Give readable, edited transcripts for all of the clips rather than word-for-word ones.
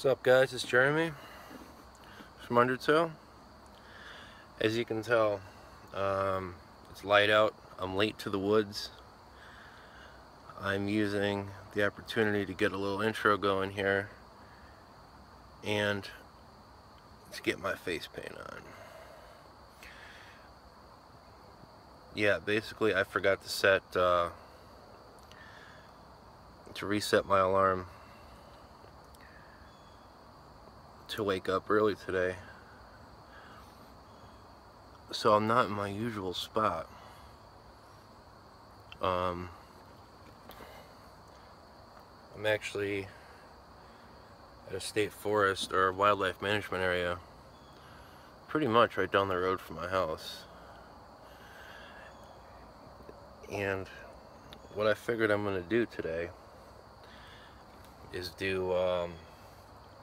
What's up, guys? It's Jeremy from Undertow. As you can tell, it's light out. I'm late to the woods. I'm using the opportunity to get a little intro going here and to get my face paint on. Yeah, basically I forgot to reset my alarm to wake up early today, so I'm not in my usual spot. I'm actually at a state forest or wildlife management area, pretty much right down the road from my house. And what I figured I'm gonna do today is do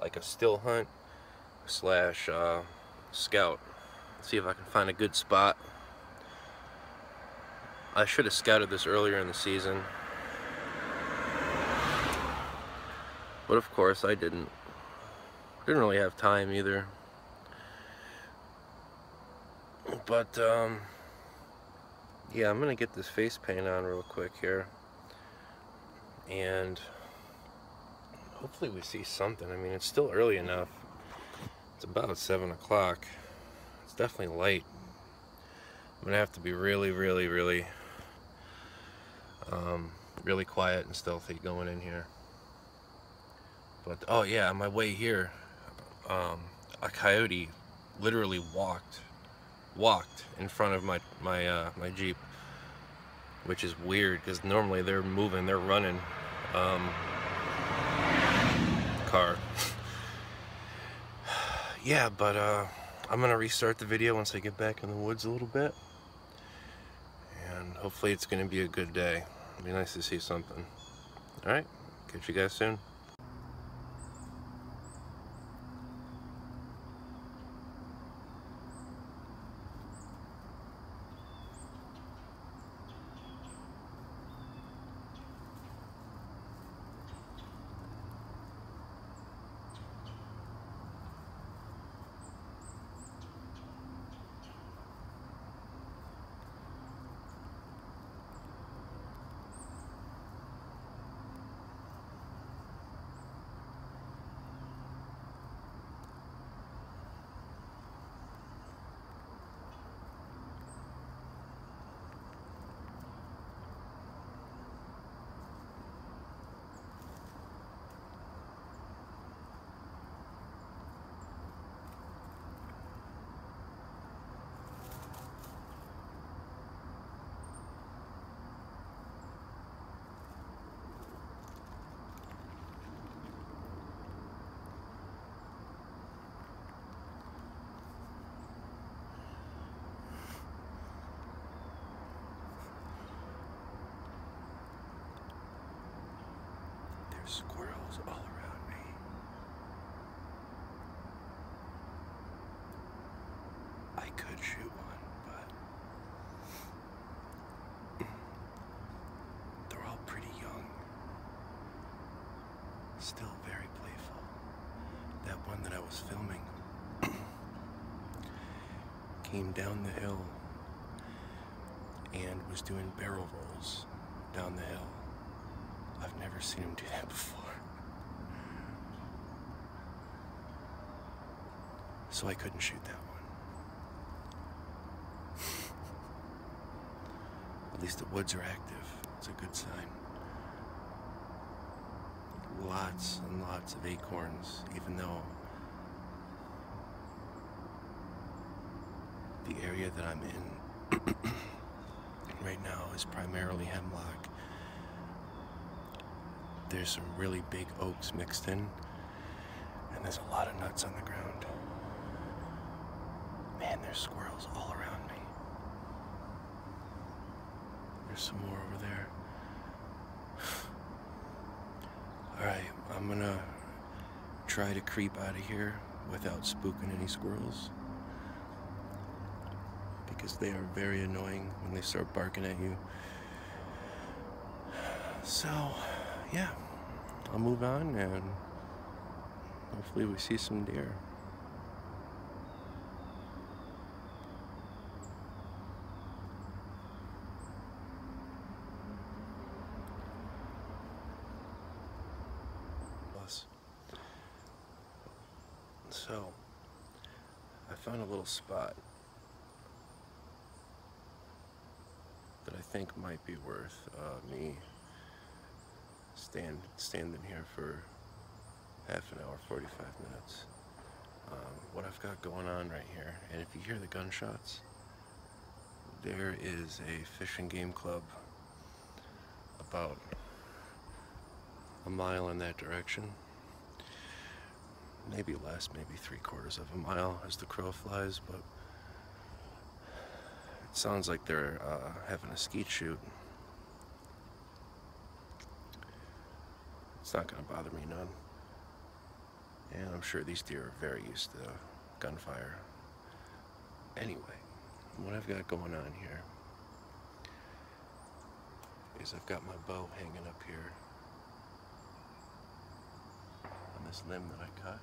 like a still hunt slash scout. See if I can find a good spot. I should have scouted this earlier in the season, but of course I didn't really have time either. But yeah, I'm gonna get this face paint on real quick here, and hopefully we see something. I mean, it's still early enough. It's about 7 o'clock. It's definitely light. I'm gonna have to be really quiet and stealthy going in here. But oh yeah, on my way here, a coyote literally walked in front of my Jeep, which is weird because normally they're moving, they're running. Car. Yeah, but I'm gonna restart the video once I get back in the woods a little bit, and hopefully it's gonna be a good day. It'd be nice to see something. Alright, catch you guys soon. Squirrels all around me. I could shoot one, but they're all pretty young. Still very playful. That one that I was filming came down the hill and was doing barrel rolls down the hill. I've never seen him do that before. So I couldn't shoot that one. At least the woods are active. It's a good sign. Lots and lots of acorns, even though the area that I'm in right now is primarily hemlock. There's some really big oaks mixed in, and there's a lot of nuts on the ground. Man, there's squirrels all around me. There's some more over there. Alright, I'm gonna try to creep out of here without spooking any squirrels, because they are very annoying when they start barking at you. So yeah, I'll move on and Hopefully we see some deer. So, I found a little spot that I think might be worth me standing here for half an hour, 45 minutes. What I've got going on right here, and if you hear the gunshots, there is a fish and game club about a mile in that direction. Maybe less, maybe 3/4 of a mile as the crow flies, but it sounds like they're having a skeet shoot. It's not going to bother me none. And I'm sure these deer are very used to gunfire. Anyway, what I've got going on here is I've got my bow hanging up here on this limb that I cut.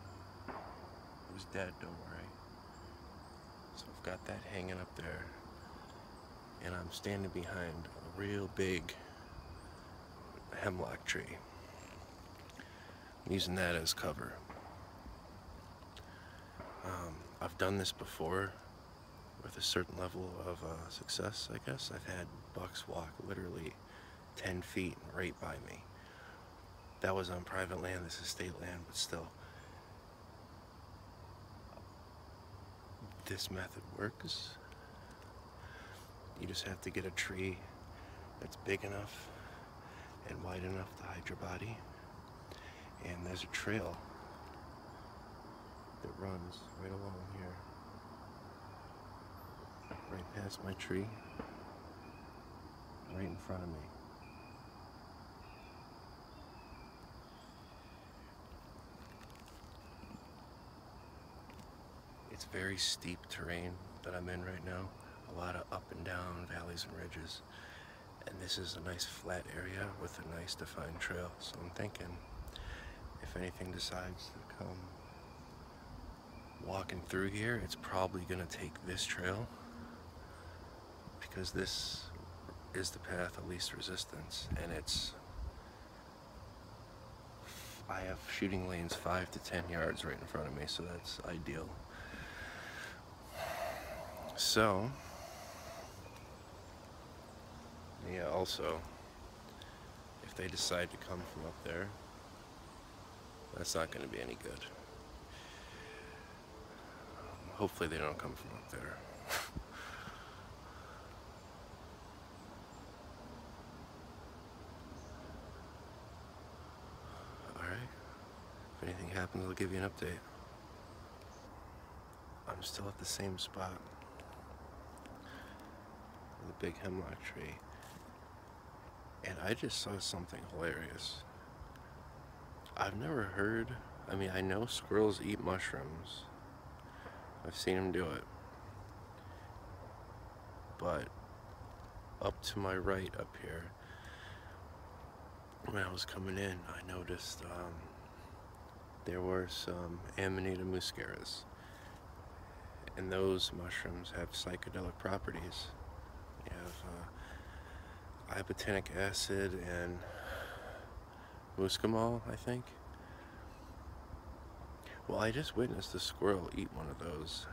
It was dead, don't worry. So I've got that hanging up there, and I'm standing behind a real big hemlock tree. I'm using that as cover. I've done this before with a certain level of success, I guess. I've had bucks walk literally 10 feet right by me. That was on private land, this is state land, but still. This method works. You just have to get a tree that's big enough and wide enough to hide your body. And there's a trail that runs right along here, right past my tree, right in front of me. It's very steep terrain that I'm in right now, a lot of up and down valleys and ridges, and this is a nice flat area with a nice defined trail. So I'm thinking if anything decides to come walking through here, it's probably gonna take this trail, because this is the path of least resistance, and I have shooting lanes 5 to 10 yards right in front of me, so that's ideal. So yeah, also, if they decide to come from up there, that's not going to be any good. Hopefully they don't come from up there. Alright, if anything happens, I'll give you an update. I'm still at the same spot, the big hemlock tree, and I just saw something hilarious. I've never heard, I mean, I know squirrels eat mushrooms. I've seen them do it. But up to my right up here, when I was coming in, I noticed there were some Amanita muscaris. And those mushrooms have psychedelic properties. You have ibotenic acid and muscimol, I think. Well, I just witnessed a squirrel eat one of those.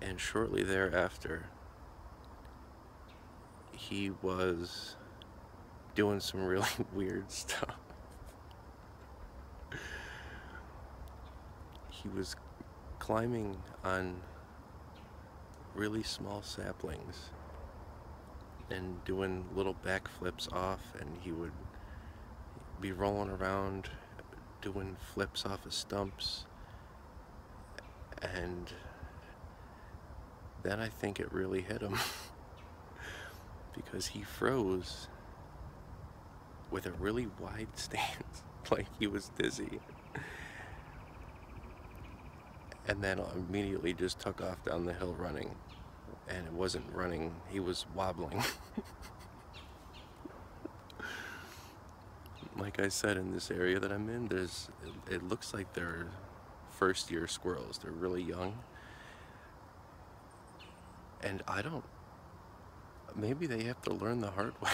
And shortly thereafter, he was doing some really weird stuff. He was climbing on really small saplings and doing little backflips off, and he would be rolling around doing flips off of stumps, and then I think it really hit him because he froze with a really wide stance like he was dizzy, and then immediately just took off down the hill running. And it wasn't running, he was wobbling. like I said, in this area that I'm in, it looks like they're first-year squirrels. They're really young. And maybe they have to learn the hard way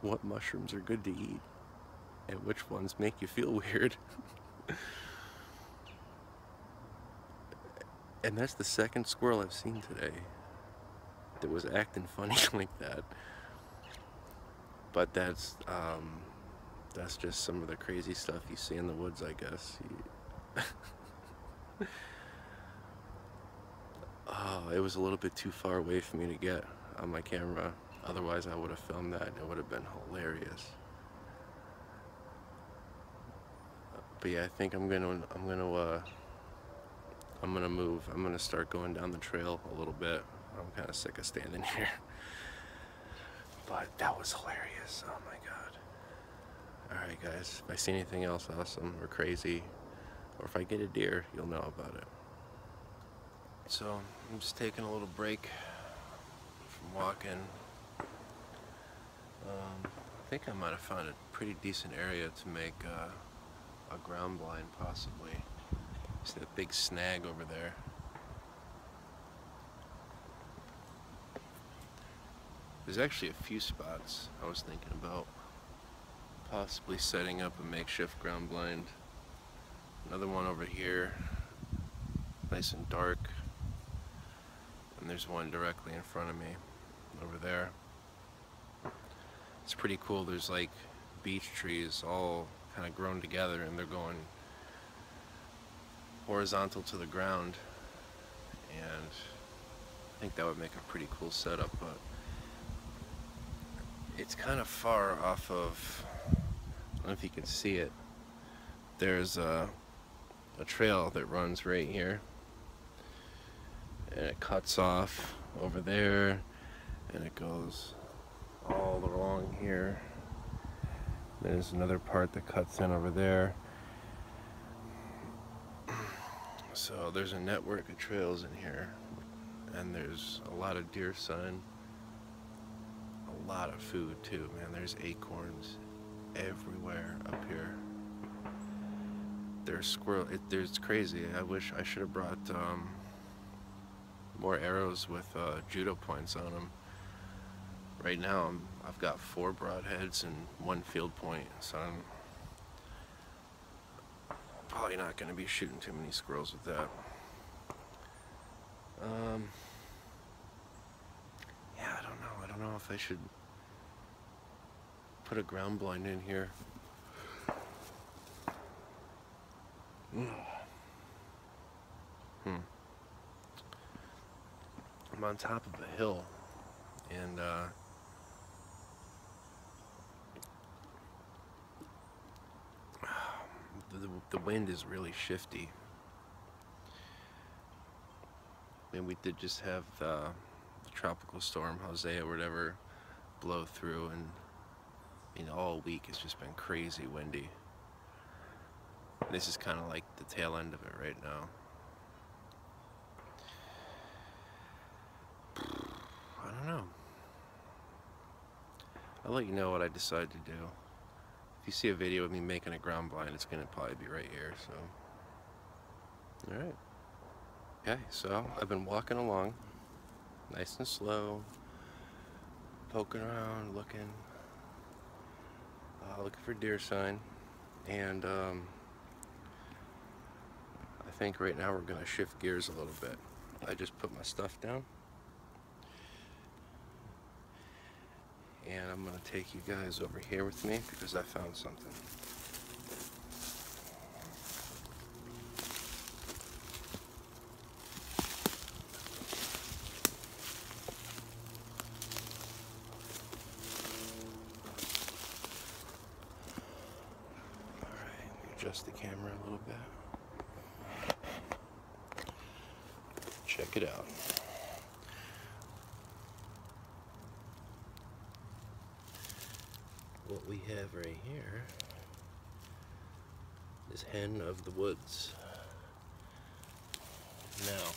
what mushrooms are good to eat and which ones make you feel weird. And that's the second squirrel I've seen today that was acting funny like that. But that's just some of the crazy stuff you see in the woods, I guess. Oh, it was a little bit too far away for me to get on my camera. Otherwise, I would have filmed that and it would have been hilarious. But yeah, I think I'm gonna move. I'm gonna start going down the trail a little bit. I'm kind of sick of standing here. But that was hilarious. Oh my god. Alright guys, if I see anything else awesome or crazy, or if I get a deer, you'll know about it. So, I'm just taking a little break from walking. I think I might have found a pretty decent area to make a ground blind, possibly. See that big snag over there. There's actually a few spots I was thinking about possibly setting up a makeshift ground blind. Another one over here, nice and dark. And there's one directly in front of me over there. It's pretty cool. There's like beech trees all kind of grown together and they're going horizontal to the ground. And I think that would make a pretty cool setup, but it's kind of far off of, I don't know if you can see it. There's a trail that runs right here. And it cuts off over there. And it goes all along here. There's another part that cuts in over there. So there's a network of trails in here. And there's a lot of deer sign. A lot of food too, man. There's acorns everywhere up here. There's squirrel. It's crazy. I wish I should have brought more arrows with judo points on them. Right now, I've got 4 broadheads and 1 field point, so I'm probably not going to be shooting too many squirrels with that. Yeah, I don't know if I should put a ground blind in here. I'm on top of a hill, and the wind is really shifty. And we did just have the tropical storm Jose or whatever blow through, and all week it's just been crazy windy. This is kind of like the tail end of it right now. I don't know. I'll let you know what I decide to do. If you see a video of me making a ground blind, it's going to probably be right here, so. Alright. Okay, so I've been walking along, nice and slow, poking around, looking for deer sign, and I think right now we're going to shift gears a little bit. I just put my stuff down, and I'm going to take you guys over here with me because I found something. Adjust the camera a little bit. Check it out. What we have right here is Hen of the Woods. Now,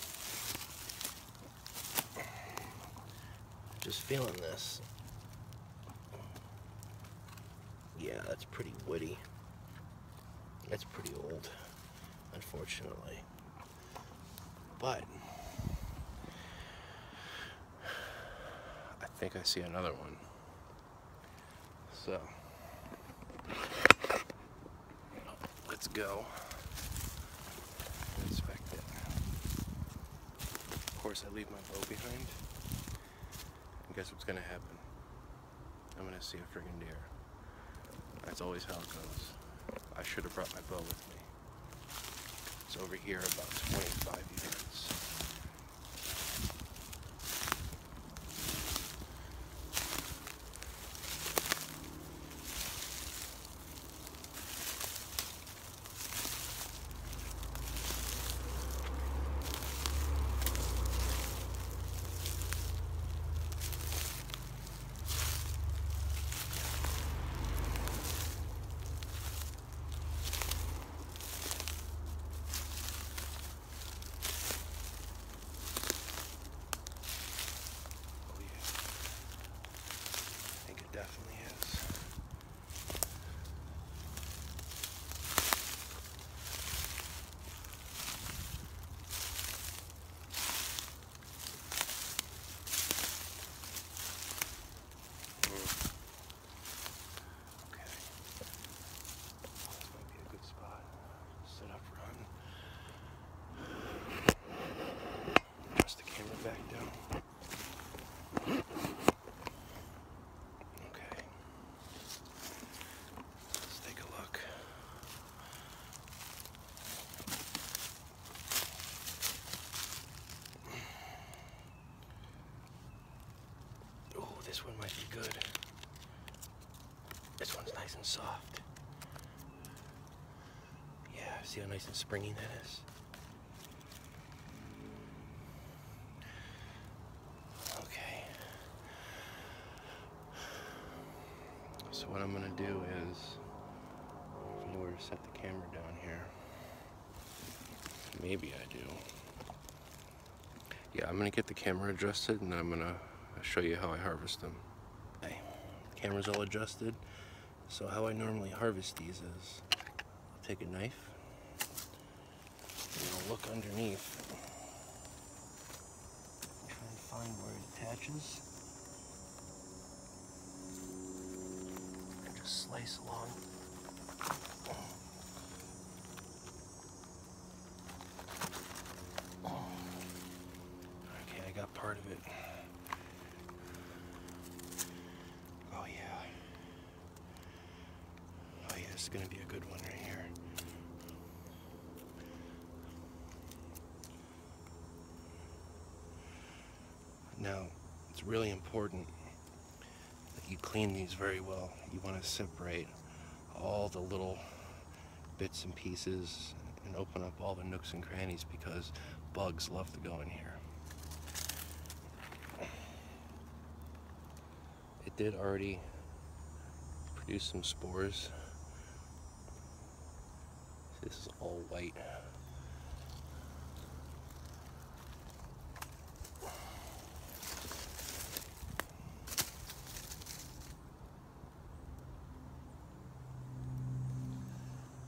just feeling this. Yeah. Yeah, that's pretty woody. That's pretty old, unfortunately. But I think I see another one. So let's go and inspect it. Of course, I leave my bow behind. And guess what's gonna happen? I'm gonna see a friggin' deer. That's always how it goes. I should have brought my bow with me. It's over here about 25 yards. Definitely is. Okay. This might be a good spot. Set up, run. Press the camera back down. This one might be good. This one's nice and soft. Yeah, see how nice and springy that is? Okay. So what I'm gonna do is, if I know where to set the camera down here. Maybe I do. Yeah, I'm gonna get the camera adjusted and then I'm gonna show you how I harvest them. Okay, camera's all adjusted. So how I normally harvest these is, I'll take a knife and I'll look underneath, try and find where it attaches, and just slice along. Okay, I got part of it. This is going to be a good one right here. Now, it's really important that you clean these very well. You want to separate all the little bits and pieces and open up all the nooks and crannies because bugs love to go in here. It did already produce some spores. This is all white.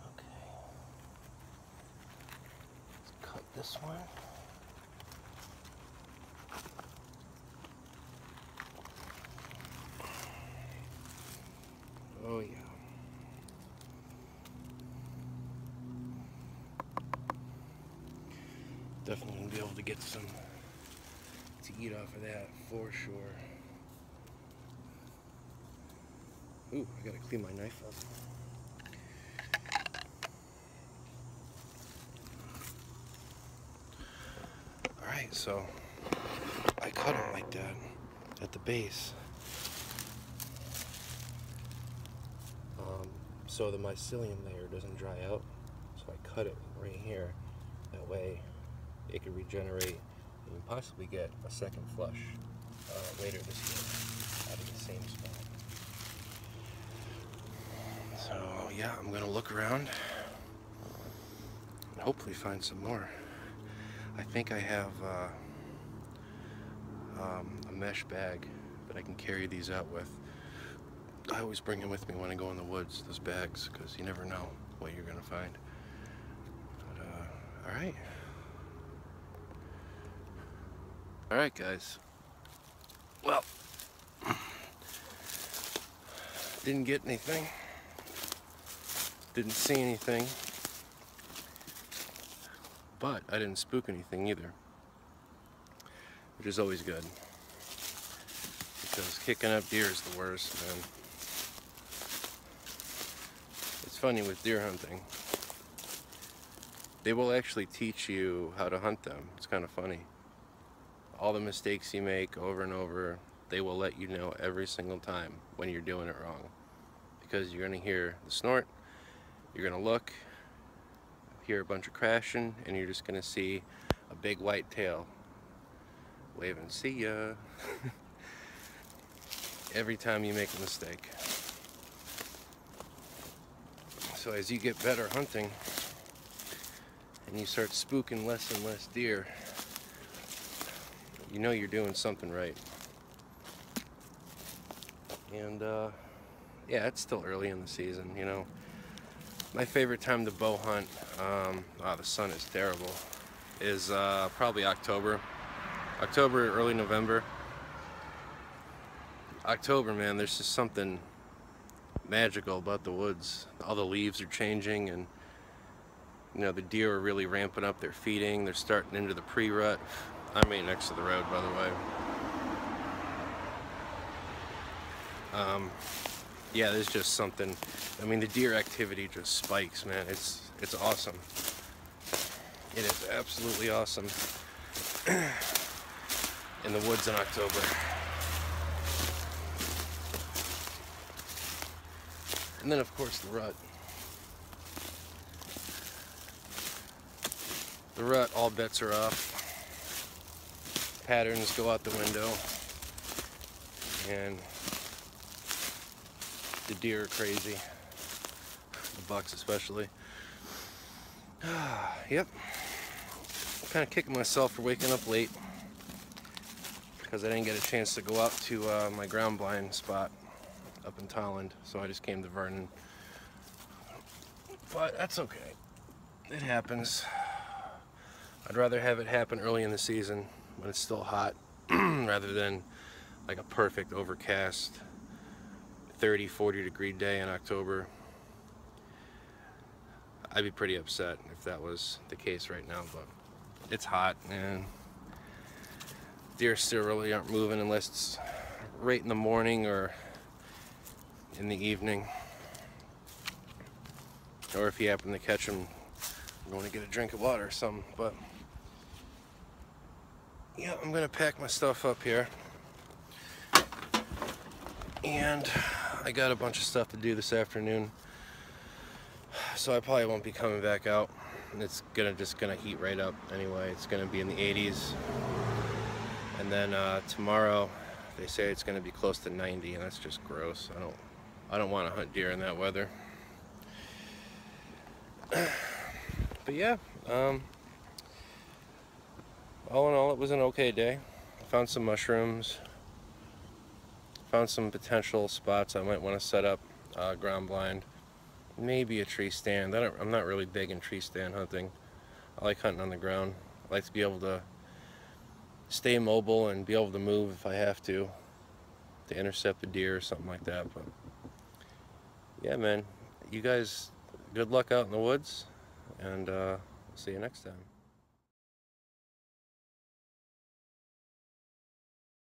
Okay. Let's cut this one. Oh yeah. Definitely gonna be able to get some to eat off of that for sure. Ooh, I gotta clean my knife up. Alright, so I cut it like that at the base. So the mycelium layer doesn't dry out. So I cut it right here. That way it could regenerate and possibly get a second flush later this year out of the same spot. So yeah, I'm gonna look around and hopefully find some more. I think I have a mesh bag that I can carry these out with. I always bring them with me when I go in the woods, those bags, because you never know what you're gonna find. But, all right, guys. Well, didn't get anything. Didn't see anything. But I didn't spook anything either, which is always good. Because kicking up deer is the worst, man. It's funny with deer hunting. They will actually teach you how to hunt them. It's kind of funny. All the mistakes you make over and over, they will let you know every single time when you're doing it wrong. Because you're going to hear the snort, you're going to look, hear a bunch of crashing, and you're just going to see a big white tail waving, see ya, every time you make a mistake. So as you get better hunting, and you start spooking less and less deer, you know you're doing something right. And yeah, it's still early in the season, you know. My favorite time to bow hunt, the sun is terrible, is probably October, early November. October, man, there's just something magical about the woods. All the leaves are changing, and you know, the deer are really ramping up their feeding. They're starting into the pre-rut. I'm right next to the road, by the way. Yeah, there's just something. I mean, the deer activity just spikes, man. It's awesome. It is absolutely awesome in the woods in October. And then, of course, the rut. The rut, all bets are off. Patterns go out the window. And the deer are crazy. The bucks especially. Yep. I'm kind of kicking myself for waking up late, because I didn't get a chance to go out to my ground blind spot up in Tolland, so I just came to Vernon. But that's okay. It happens. I'd rather have it happen early in the season when it's still hot rather than like a perfect overcast 30-40 degree day in October. I'd be pretty upset if that was the case right now, but it's hot and deer still really aren't moving unless it's right in the morning or in the evening, or if you happen to catch them going to get a drink of water or something. But yeah, I'm gonna pack my stuff up here, and I got a bunch of stuff to do this afternoon, so I probably won't be coming back out. It's just gonna heat right up anyway. It's gonna be in the 80s, and then tomorrow they say it's gonna be close to 90, and that's just gross. I don't want to hunt deer in that weather. But yeah, all in all, it was an okay day. I found some mushrooms, found some potential spots I might want to set up ground blind, maybe a tree stand. I'm not really big in tree stand hunting. I like hunting on the ground. I like to be able to stay mobile and be able to move if I have to intercept a deer or something like that. But yeah, man, you guys, good luck out in the woods, and see you next time.